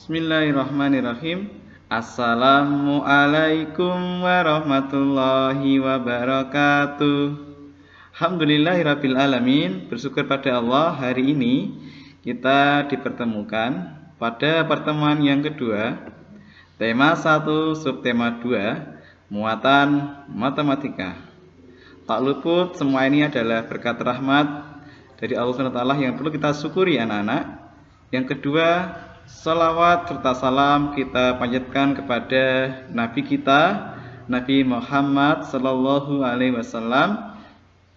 Bismillahirrahmanirrahim. Assalamualaikum warahmatullahi wabarakatuh. Alhamdulillahirabbil alamin. Bersyukur pada Allah, hari ini kita dipertemukan pada pertemuan yang kedua, tema 1 subtema 2, muatan matematika. Tak luput, semua ini adalah berkat rahmat dari Allah SWT yang perlu kita syukuri anak-anak. Yang kedua, salawat serta salam kita panjatkan kepada Nabi kita, Nabi Muhammad Sallallahu Alaihi Wasallam.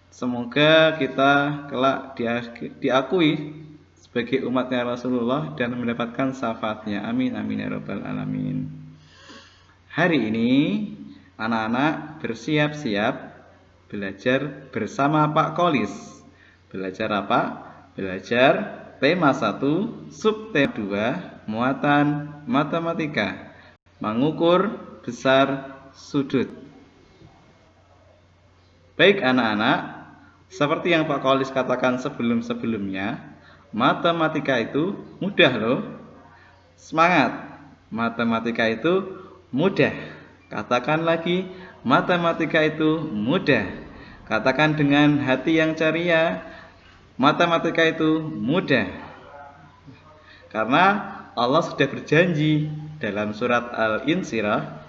Semoga kita kelak diakui sebagai umatnya Rasulullah dan mendapatkan syafaatnya. Amin amin ya rabbal alamin. Hari ini anak-anak bersiap-siap belajar bersama Pak Kolis. Belajar apa? Belajar tema 1, subtema 2, muatan matematika, mengukur besar sudut. Baik anak-anak, seperti yang Pak Kolis katakan sebelum-sebelumnya, matematika itu mudah loh. Semangat, matematika itu mudah. Katakan lagi, matematika itu mudah. Katakan dengan hati yang ceria, matematika itu mudah. Karena Allah sudah berjanji dalam surat Al-Insyirah,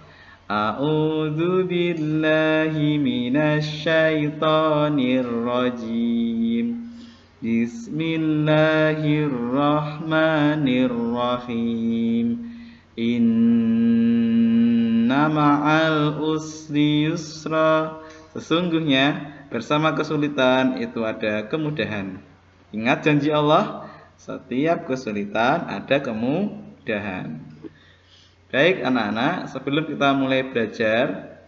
A'udzu billahi minasyaitonir rajim. Bismillahirrahmanirrahim. Inna ma'al usri yusra. Sesungguhnya bersama kesulitan itu ada kemudahan. Ingat janji Allah, setiap kesulitan ada kemudahan. Baik anak-anak, sebelum kita mulai belajar,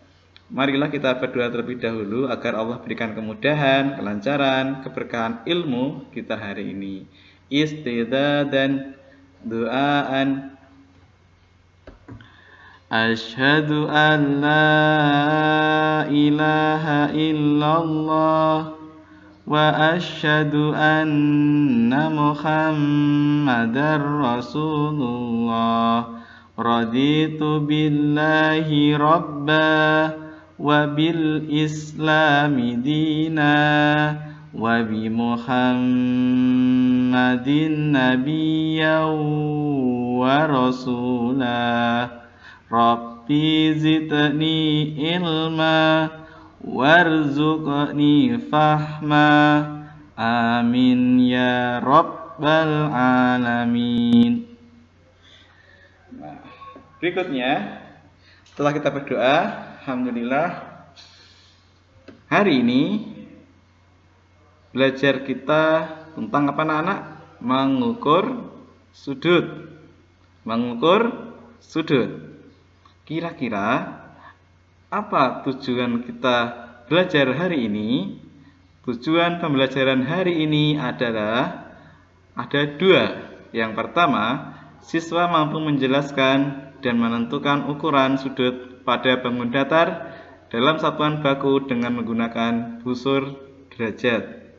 marilah kita berdoa terlebih dahulu agar Allah berikan kemudahan, kelancaran, keberkahan ilmu kita hari ini. Istidadan doaan. Asyhadu an la ilaha illallah wa asyhadu anna Muhammadar Rasulullah. Raditu billahi rabba wa bil islami dina wa bi Muhammadin nabiyyan wa rasulah. Rabbi zidni ilma warzuqni fahma. Amin ya rabbal alamin. Nah, berikutnya setelah kita berdoa, alhamdulillah hari ini belajar kita tentang apa anak-anak? Mengukur sudut. Mengukur sudut. Kira-kira apa tujuan kita belajar hari ini? Tujuan pembelajaran hari ini adalah ada dua. Yang pertama, siswa mampu menjelaskan dan menentukan ukuran sudut pada bangun datar dalam satuan baku dengan menggunakan busur derajat.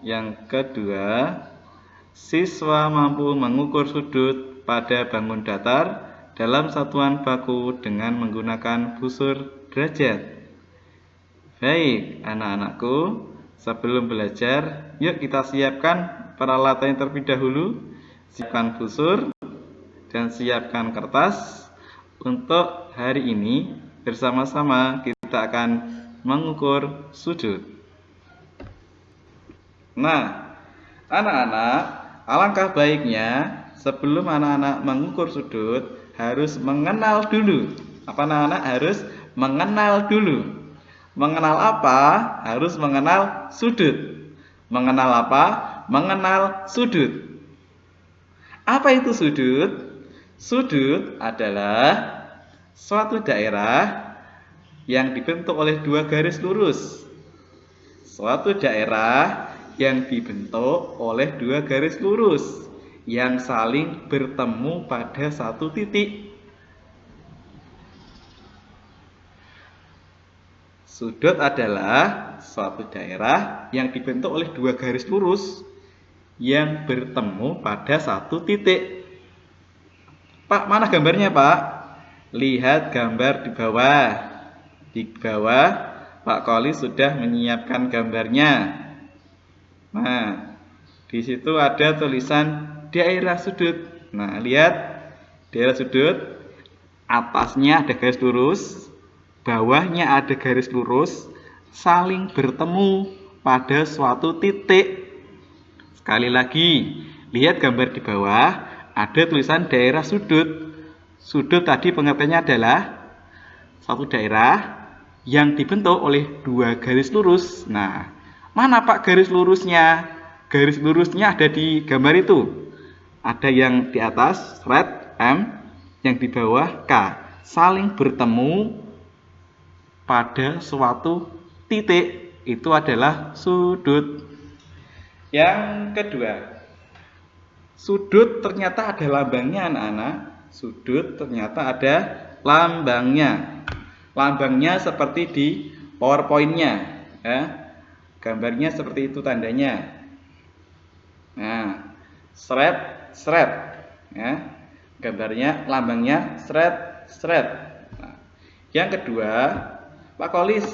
Yang kedua, siswa mampu mengukur sudut pada bangun datar dalam satuan baku dengan menggunakan busur derajat. Baik anak-anakku, sebelum belajar, yuk kita siapkan peralatan terlebih dahulu. Siapkan busur dan siapkan kertas. Untuk hari ini bersama-sama kita akan mengukur sudut. Nah, anak-anak, alangkah baiknya sebelum anak-anak mengukur sudut harus mengenal dulu. Apa anak-anak? Harus mengenal dulu. Mengenal apa? Harus mengenal sudut. Mengenal apa? Mengenal sudut. Apa itu sudut? Sudut adalah suatu daerah yang dibentuk oleh dua garis lurus. Suatu daerah yang dibentuk oleh dua garis lurus yang saling bertemu pada satu titik. Sudut adalah suatu daerah yang dibentuk oleh dua garis lurus yang bertemu pada satu titik. Pak, mana gambarnya, Pak? Lihat gambar di bawah. Di bawah Pak Qolis sudah menyiapkan gambarnya. Nah, di situ ada tulisan daerah sudut. Nah, lihat daerah sudut. Atasnya ada garis lurus, bawahnya ada garis lurus, saling bertemu pada suatu titik. Sekali lagi, lihat gambar di bawah, ada tulisan daerah sudut. Sudut tadi pengertiannya adalah satu daerah yang dibentuk oleh dua garis lurus. Nah, mana Pak garis lurusnya? Garis lurusnya ada di gambar itu. Ada yang di atas, red, M, yang di bawah, K. Saling bertemu pada suatu titik. Itu adalah sudut. Yang kedua, sudut ternyata ada lambangnya, anak-anak. Sudut ternyata ada lambangnya. Lambangnya seperti di PowerPoint-nya, ya. Gambarnya seperti itu tandanya. Nah, seret, ya. Gambarnya, lambangnya seret. Nah, yang kedua, Pak Qolis,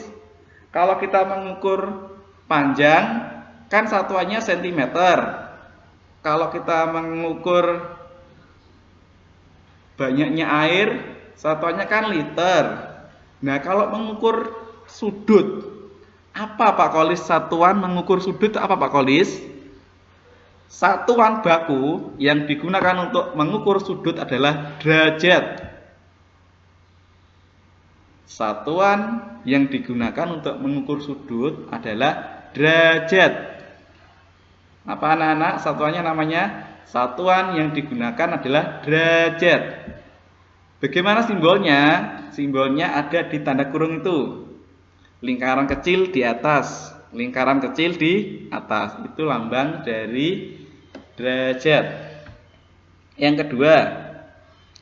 kalau kita mengukur panjang kan satuannya cm. Kalau kita mengukur banyaknya air, satuannya kan liter. Nah, kalau mengukur sudut, apa Pak Qolis? Satuan mengukur sudut apa Pak Qolis? Satuan baku yang digunakan untuk mengukur sudut adalah derajat. Satuan yang digunakan untuk mengukur sudut adalah derajat. Apa anak-anak? Satuannya namanya? Satuan yang digunakan adalah derajat. Bagaimana simbolnya? Simbolnya ada di tanda kurung itu. Lingkaran kecil di atas, lingkaran kecil di atas. Itu lambang dari derajat. Yang kedua,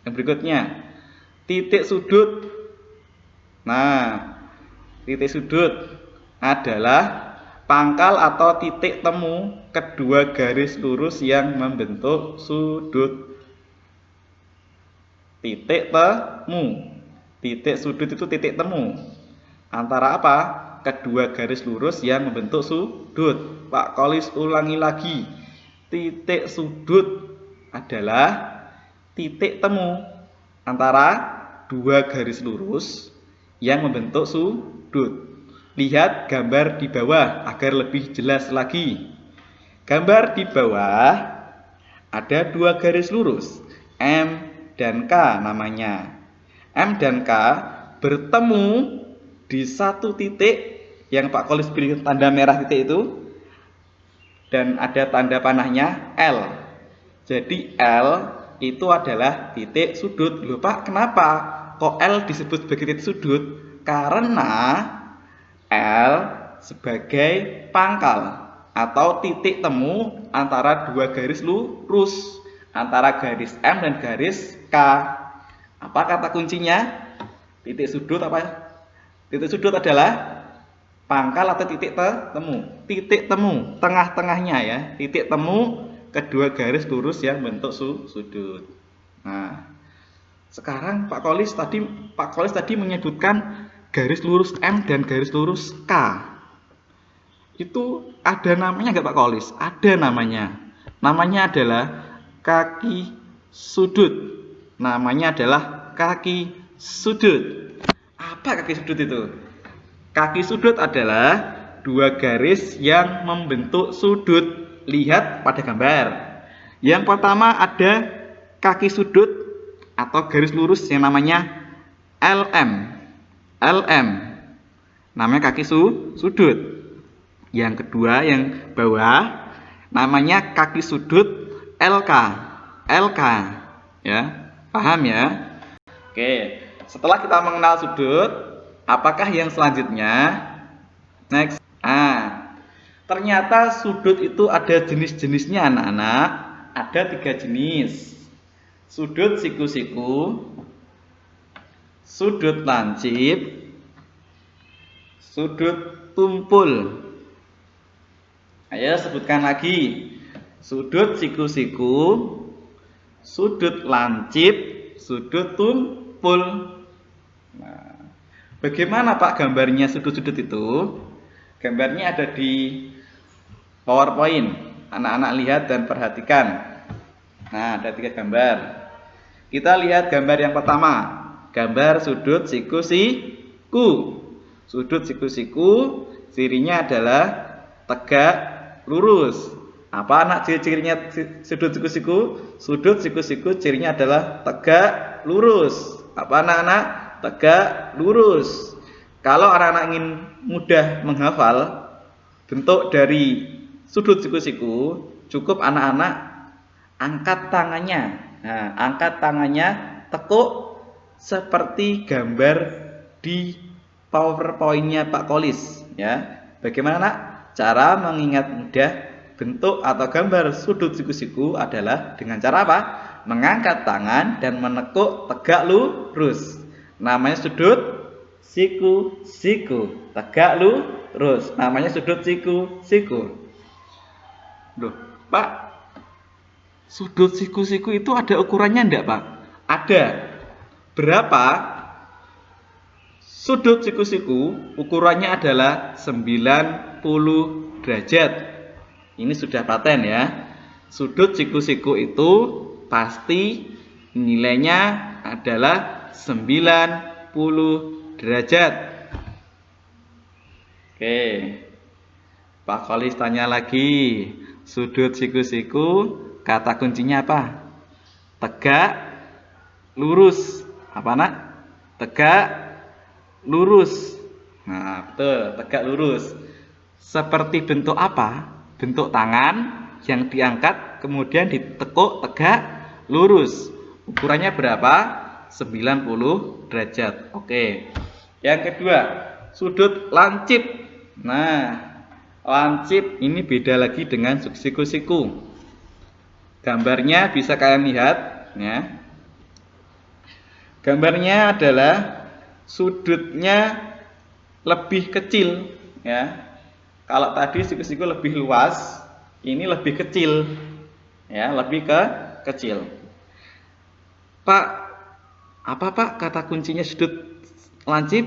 yang berikutnya, titik sudut. Nah, titik sudut adalah pangkal atau titik temu kedua garis lurus yang membentuk sudut. Titik temu. Titik sudut itu titik temu antara apa? Kedua garis lurus yang membentuk sudut. Pak Qolis ulangi lagi. Titik sudut adalah titik temu antara dua garis lurus yang membentuk sudut. Lihat gambar di bawah agar lebih jelas lagi. Gambar di bawah ada dua garis lurus, M dan K namanya. M dan K bertemu di satu titik yang Pak Qolis beri tanda merah titik itu, dan ada tanda panahnya L. Jadi L itu adalah titik sudut. Loh Pak, kenapa kok L disebut sebagai titik sudut? Karena L sebagai pangkal atau titik temu antara dua garis lurus, antara garis M dan garis K. Apa kata kuncinya? Titik sudut apa? Titik sudut adalah pangkal atau titik temu. Titik temu, tengah-tengahnya ya. Titik temu kedua garis lurus yang bentuk sudut. Nah, sekarang Pak Qolis tadi menyebutkan garis lurus M dan garis lurus K. Itu ada namanya nggak Pak Qolis? Ada namanya. Namanya adalah kaki sudut. Namanya adalah kaki sudut. Apa kaki sudut itu? Kaki sudut adalah dua garis yang membentuk sudut. Lihat pada gambar. Yang pertama ada kaki sudut atau garis lurus yang namanya LM. LM namanya kaki sudut. Yang kedua yang bawah namanya kaki sudut LK. LK ya, paham ya? Oke, setelah kita mengenal sudut, apakah yang selanjutnya? Next. Ternyata sudut itu ada jenis-jenisnya anak-anak. Ada 3 jenis. Sudut siku-siku, sudut lancip, sudut tumpul. Ayo sebutkan lagi. Sudut siku-siku, sudut lancip, sudut tumpul. Nah, bagaimana Pak gambarnya sudut-sudut itu? Gambarnya ada di PowerPoint. Anak-anak lihat dan perhatikan. Nah, ada 3 gambar. Kita lihat gambar yang pertama. Gambar sudut siku-siku. Sudut siku-siku cirinya adalah tegak lurus. Apa anak ciri-cirinya sudut siku-siku? Sudut siku-siku cirinya adalah tegak lurus. Apa anak-anak? Tegak lurus. Kalau anak-anak ingin mudah menghafal bentuk dari sudut siku-siku, cukup anak-anak angkat tangannya. Nah, angkat tangannya, tekuk seperti gambar di PowerPoint-nya Pak Kolis. Ya, bagaimana nak? Cara mengingat mudah bentuk atau gambar sudut siku-siku adalah dengan cara apa? Mengangkat tangan dan menekuk tegak lurus. Namanya sudut siku-siku. Tegak lurus. Namanya sudut siku-siku. Loh, Pak, sudut siku-siku itu ada ukurannya enggak, Pak? Ada. Berapa? Sudut siku-siku ukurannya adalah 90 derajat. Ini sudah paten ya. Sudut siku-siku itu pasti nilainya adalah 90 derajat. Oke. Pak Kolis tanya lagi. Sudut siku-siku kata kuncinya apa? Tegak lurus. Apa nak? Tegak lurus. Nah, betul, tegak lurus. Seperti bentuk apa? Bentuk tangan yang diangkat kemudian ditekuk tegak lurus. Ukurannya berapa? 90 derajat. Oke. Yang kedua, sudut lancip. Nah, lancip ini beda lagi dengan siku-siku. Gambarnya bisa kalian lihat ya. Gambarnya adalah sudutnya lebih kecil ya. Kalau tadi siku-siku lebih luas, ini lebih kecil ya, lebih kecil. Pak, apa Pak kata kuncinya sudut lancip?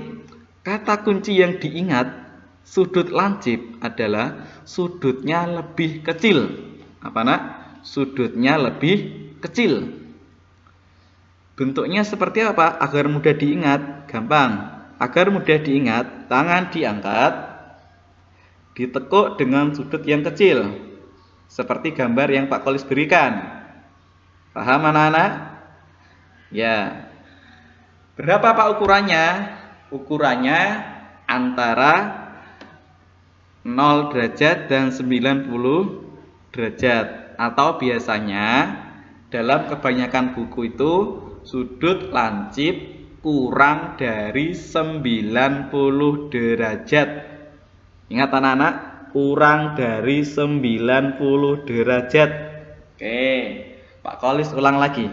Kata kunci yang diingat sudut lancip adalah sudutnya lebih kecil. Apa nak? Sudutnya lebih kecil. Bentuknya seperti apa? Agar mudah diingat, gampang. Agar mudah diingat, tangan diangkat, ditekuk dengan sudut yang kecil. Seperti gambar yang Pak Kolis berikan. Paham anak-anak? Ya. Berapa Pak ukurannya? Ukurannya antara 0 derajat dan 90 derajat. Atau biasanya dalam kebanyakan buku itu sudut lancip kurang dari 90 derajat. Ingat anak-anak, kurang dari 90 derajat. Oke, Pak Kolis ulang lagi.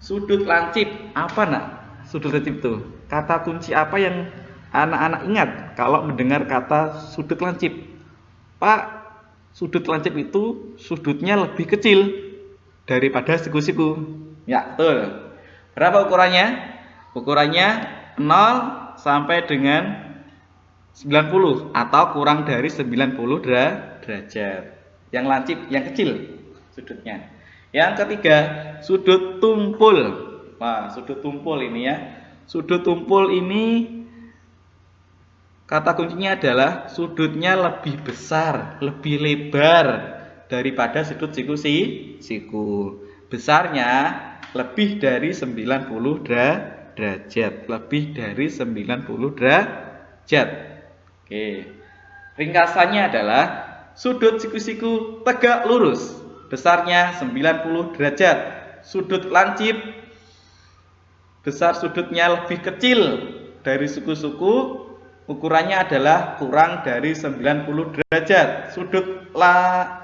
Sudut lancip apa nak? Sudut lancip itu kata kunci apa yang anak-anak ingat kalau mendengar kata sudut lancip? Pak, sudut lancip itu sudutnya lebih kecil daripada siku-siku. Ya, betul. Berapa ukurannya? Ukurannya 0 sampai dengan 90 atau kurang dari 90 derajat. Yang lancip, yang kecil sudutnya. Yang ketiga, sudut tumpul. Wah, sudut tumpul ini ya. Sudut tumpul ini kata kuncinya adalah sudutnya lebih besar, lebih lebar daripada sudut siku-siku. Besarnya lebih dari 90 derajat. Lebih dari 90 derajat. Oke. Ringkasannya adalah sudut siku-siku tegak lurus. Besarnya 90 derajat. Sudut lancip besar sudutnya lebih kecil dari suku-suku. Ukurannya adalah kurang dari 90 derajat. Sudut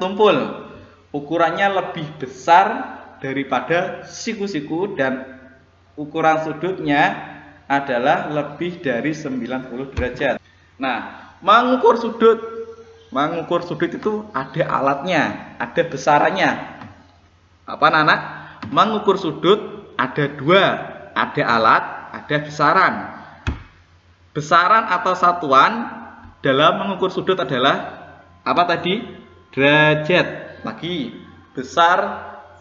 tumpul ukurannya lebih besar daripada siku-siku dan ukuran sudutnya adalah lebih dari 90 derajat. Nah, mengukur sudut itu ada alatnya, ada besarannya. Apa anak? Mengukur sudut ada dua, ada alat, ada besaran. Besaran atau satuan dalam mengukur sudut adalah apa tadi? Derajat. Lagi, besar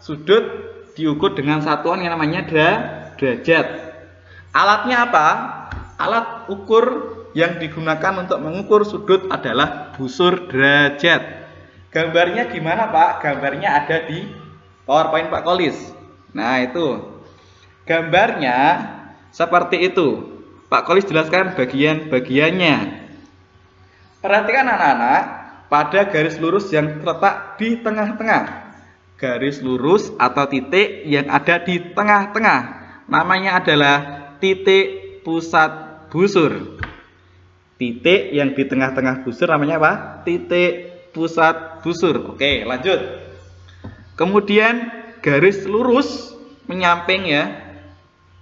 sudut diukur dengan satuan yang namanya derajat. Alatnya apa? Alat ukur yang digunakan untuk mengukur sudut adalah busur derajat. Gambarnya gimana, Pak? Gambarnya ada di PowerPoint Pak Kolis. Nah, itu. Gambarnya seperti itu. Pak Kolis jelaskan bagian-bagiannya. Perhatikan anak-anak pada garis lurus yang terletak di tengah-tengah. Garis lurus atau titik yang ada di tengah-tengah. Namanya adalah titik pusat busur. Titik yang di tengah-tengah busur namanya apa? Titik pusat busur. Oke, lanjut. Kemudian garis lurus menyamping ya,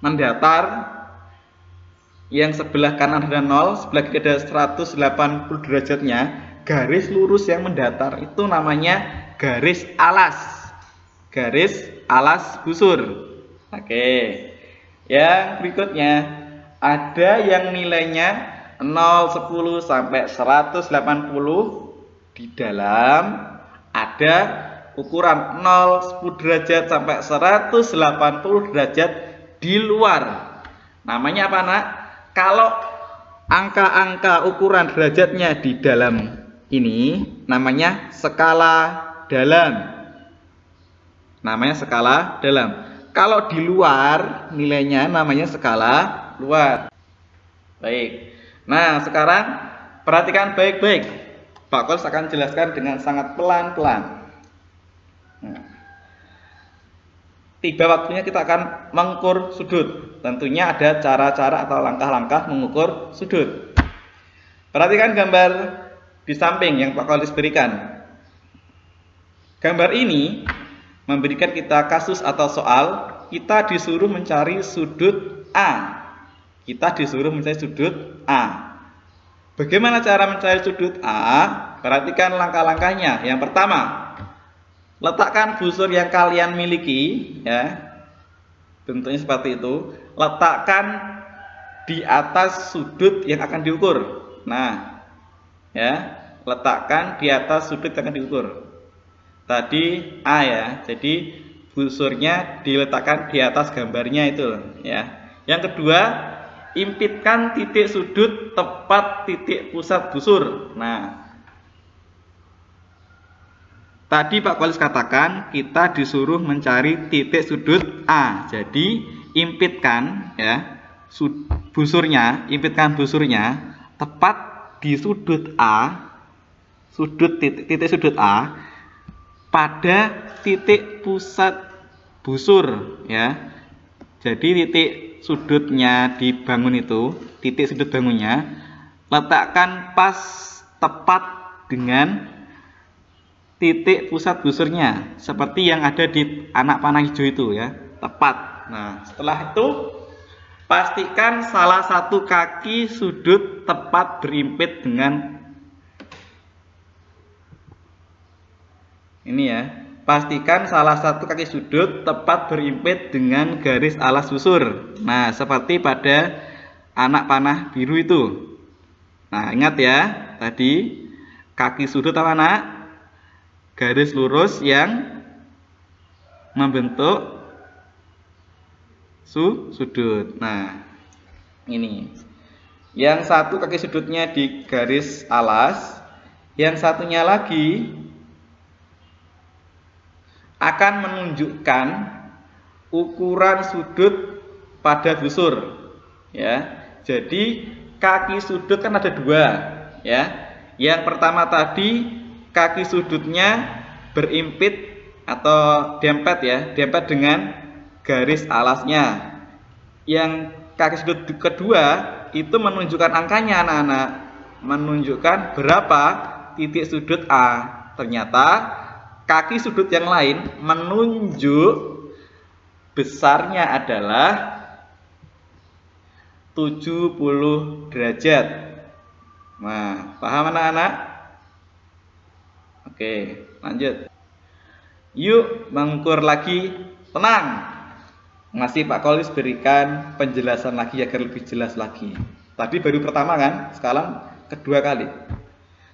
mendatar. Yang sebelah kanan ada 0, sebelah kiri ada 180 derajatnya. Garis lurus yang mendatar itu namanya garis alas. Garis alas busur. Oke. Yang berikutnya ada yang nilainya 0, 10 sampai 180 di dalam, ada ukuran 0, 10 derajat sampai 180 derajat di luar. Namanya apa, Nak? Kalau angka-angka ukuran derajatnya di dalam ini namanya skala dalam. Namanya skala dalam. Kalau di luar nilainya namanya skala luar. Baik. Nah, sekarang perhatikan baik-baik. Pak Kolis akan jelaskan dengan sangat pelan-pelan. Nah, tiba waktunya kita akan mengukur sudut. Tentunya ada cara-cara atau langkah-langkah mengukur sudut. Perhatikan gambar di samping yang Pak Kolis berikan. Gambar ini memberikan kita kasus atau soal. Kita disuruh mencari sudut A. Kita disuruh mencari sudut A. Bagaimana cara mencari sudut A? Perhatikan langkah-langkahnya. Yang pertama, letakkan busur yang kalian miliki, ya. Bentuknya seperti itu. Letakkan di atas sudut yang akan diukur. Nah, ya, letakkan di atas sudut yang akan diukur. Tadi A ya. Jadi busurnya diletakkan di atas gambarnya itu, ya. Yang kedua, impitkan titik sudut tepat titik pusat busur. Nah, tadi Pak Kolis katakan kita disuruh mencari titik sudut A. Jadi impitkan ya busurnya, impitkan busurnya tepat di sudut A, titik sudut A pada titik pusat busur ya. Jadi titik sudutnya dibangun itu, titik sudut bangunnya letakkan pas tepat dengan titik pusat busurnya seperti yang ada di anak panah hijau itu ya, tepat. Nah, setelah itu pastikan salah satu kaki sudut tepat berimpit dengan ini ya. Pastikan salah satu kaki sudut tepat berimpit dengan garis alas busur. Nah, seperti pada anak panah biru itu. Nah, ingat ya, tadi kaki sudut apa, Nak? Garis lurus yang membentuk sudut. Nah, ini. Yang satu kaki sudutnya di garis alas, yang satunya lagi akan menunjukkan ukuran sudut pada busur. Ya. Jadi kaki sudut kan ada dua, ya. Yang pertama tadi kaki sudutnya berimpit atau dempet ya, dempet dengan garis alasnya. Yang kaki sudut kedua itu menunjukkan angkanya, anak-anak, menunjukkan berapa titik sudut A. Ternyata kaki sudut yang lain menunjuk besarnya adalah 70 derajat. Nah, paham anak-anak? Oke, lanjut. Yuk mengukur lagi. Tenang. Masih Pak Kolis berikan penjelasan lagi agar lebih jelas lagi. Tadi baru pertama kan, sekarang kedua kali.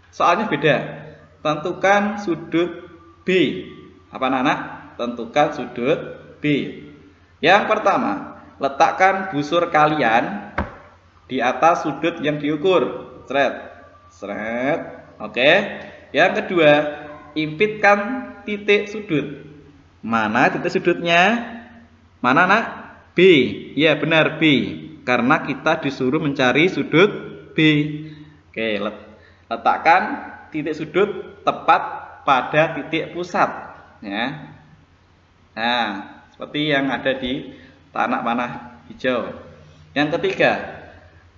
Soalnya beda. Tentukan sudut B. Apa anak? Tentukan sudut B. Yang pertama, letakkan busur kalian di atas sudut yang diukur. Seret. Seret. Oke. Yang kedua, impitkan titik sudut. Mana titik sudutnya? Mana nak? B. Ya benar B. Karena kita disuruh mencari sudut B. Oke, letakkan titik sudut tepat pada titik pusat. Ya. Nah, seperti yang ada di tanah panah hijau. Yang ketiga,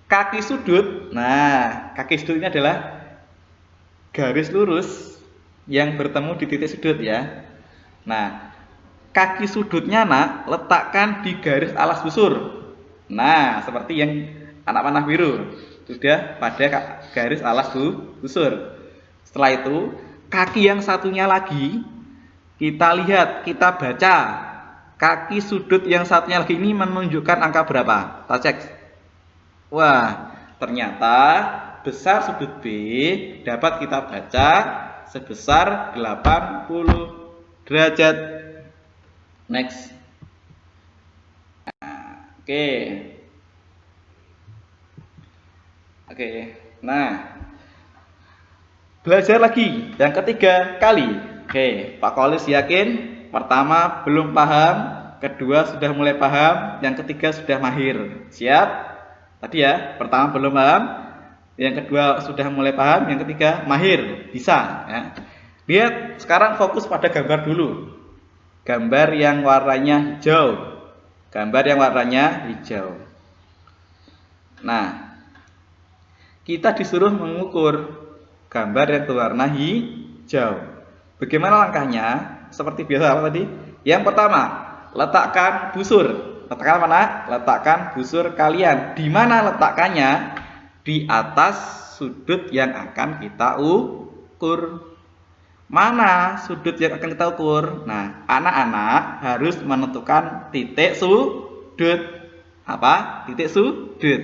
kaki sudut. Nah, kaki sudut ini adalah garis lurus yang bertemu di titik sudut ya. Nah, kaki sudutnya nak letakkan di garis alas busur. Nah, seperti yang anak panah biru sudah pada garis alas busur. Setelah itu, kaki yang satunya lagi kita lihat, kita baca. Kaki sudut yang satunya lagi ini menunjukkan angka berapa? Kita cek. Wah, ternyata besar sudut B dapat kita baca sebesar 80 derajat. Next. Oke. Nah, belajar lagi yang ketiga kali. Oke, Pak Kolis yakin pertama belum paham, kedua sudah mulai paham, yang ketiga sudah mahir. Siap? Tadi ya, pertama belum paham, yang kedua sudah mulai paham, yang ketiga mahir, bisa ya. Lihat, sekarang fokus pada gambar dulu. Gambar yang warnanya hijau. Gambar yang warnanya hijau. Nah, kita disuruh mengukur gambar yang berwarna hijau. Bagaimana langkahnya? Seperti biasa apa tadi? Yang pertama, letakkan busur. Letakkan mana? Letakkan busur kalian. Di mana letakkannya? Di atas sudut yang akan kita ukur. Mana sudut yang akan kita ukur? Nah, anak-anak harus menentukan titik sudut. Apa? Titik sudut.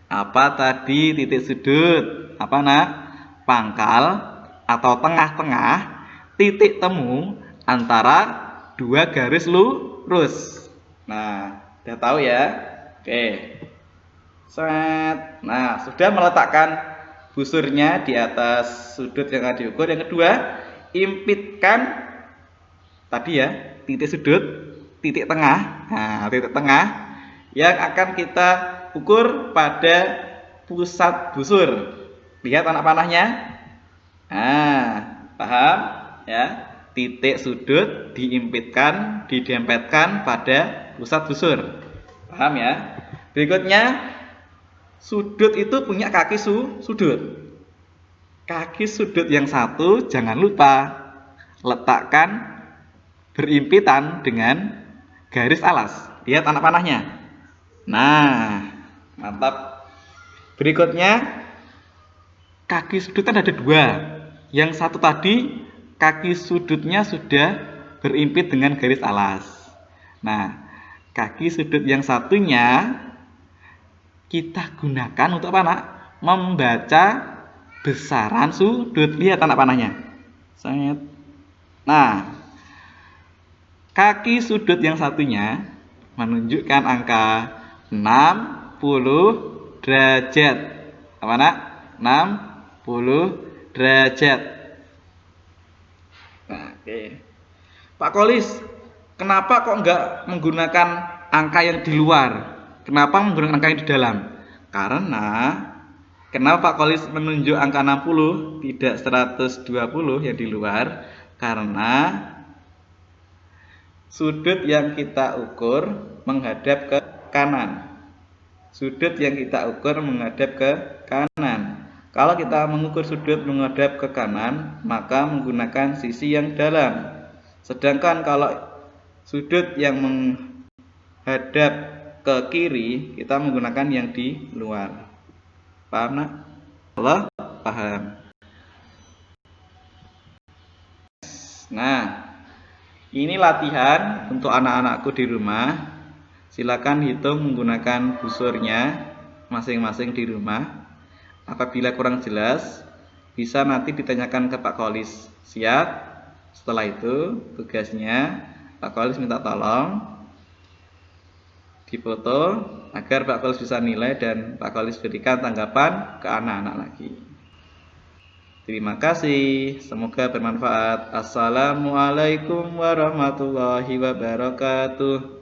Apa tadi titik sudut? Apa nak? Pangkal atau tengah-tengah titik temu antara dua garis lurus. Nah, udah tahu ya? Oke. Set. Nah, sudah meletakkan busurnya di atas sudut yang akan diukur. Yang kedua, impitkan tadi ya, titik sudut, titik tengah. Nah, titik tengah yang akan kita ukur pada pusat busur. Lihat anak panahnya. Nah, paham ya? Titik sudut diimpitkan, didempetkan pada pusat busur. Paham ya? Berikutnya, sudut itu punya kaki sudut. Kaki sudut yang satu jangan lupa letakkan berimpitan dengan garis alas. Lihat anak panahnya. Nah, mantap. Berikutnya, kaki sudut kan ada dua. Yang satu tadi kaki sudutnya sudah berimpit dengan garis alas. Nah, kaki sudut yang satunya kita gunakan untuk apa nak? Membaca besaran sudut. Lihat anak panahnya. Nah, kaki sudut yang satunya menunjukkan angka 60 derajat. Apa nak? 60 derajat. Nah, oke. Pak Kolis, kenapa kok enggak menggunakan angka yang di luar? Kenapa menggunakan angka yang di dalam? Karena kenapa Pak Kolis menunjuk angka 60 tidak 120 yang di luar? Karena sudut yang kita ukur menghadap ke kanan. Sudut yang kita ukur menghadap ke kanan. Kalau kita mengukur sudut menghadap ke kanan, maka menggunakan sisi yang dalam. Sedangkan kalau sudut yang menghadap ke kiri, kita menggunakan yang di luar. Paham nak? Allah paham. Nah, ini latihan untuk anak-anakku di rumah. Silakan hitung menggunakan busurnya masing-masing di rumah. Apabila kurang jelas, bisa nanti ditanyakan ke Pak Kolis. Siap? Setelah itu, tugasnya Pak Kolis minta tolong difoto agar Pak Kolis bisa nilai dan Pak Kolis berikan tanggapan ke anak-anak lagi. Terima kasih, semoga bermanfaat. Assalamualaikum warahmatullahi wabarakatuh.